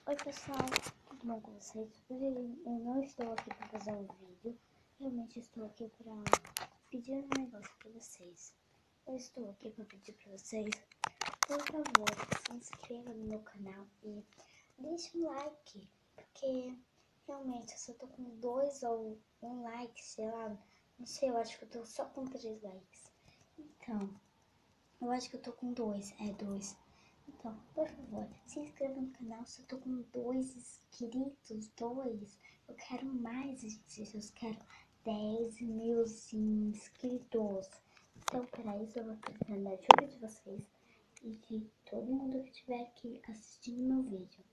Oi pessoal, tudo bom com vocês? Hoje eu não estou aqui para fazer um vídeo, realmente estou aqui para pedir um negócio para vocês. Eu estou aqui para pedir para vocês, por favor, se inscreva no meu canal e deixe um like, porque realmente eu só tô com 2 ou 1 like, sei lá, não sei, eu acho que eu tô só com 3 likes. Então, eu acho que eu tô com 2, 2. Então, por favor, se inscreva no canal. Se eu tô com 2 inscritos, 2. Eu quero mais inscritos, eu quero 10 mil inscritos. Então, para isso, eu vou precisar da ajuda de vocês e de todo mundo que estiver aqui assistindo meu vídeo.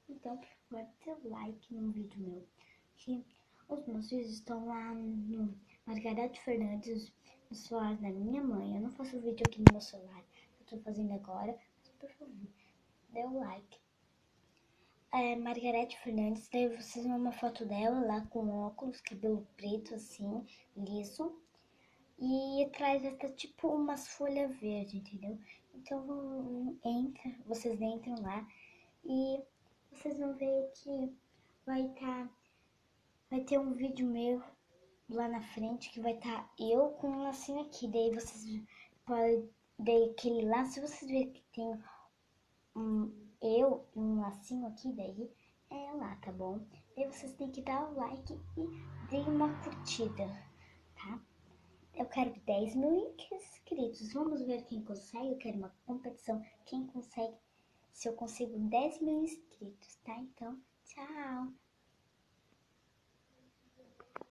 Então, por favor, dê like no vídeo meu. Que os meus vídeos estão lá no Margarete Fernandes, no celular da minha mãe. Eu não faço vídeo aqui no meu celular, eu tô fazendo agora. Por favor, dê um like. Margarete Fernandes, daí vocês vão uma foto dela lá com óculos, cabelo preto assim, liso. E atrás vai estar tipo umas folhas verdes, entendeu? Então vocês entram lá e vocês vão ver que vai ter um vídeo meu lá na frente que vai estar eu com um lacinho aqui. Daí vocês podem, daí aquele lá, se vocês verem que tem eu e um lacinho aqui, daí é lá, tá bom? Daí vocês têm que dar o like e dê uma curtida, tá? Eu quero 10 mil inscritos. Vamos ver quem consegue. Eu quero uma competição. Quem consegue, se eu consigo 10 mil inscritos, tá? Então, tchau!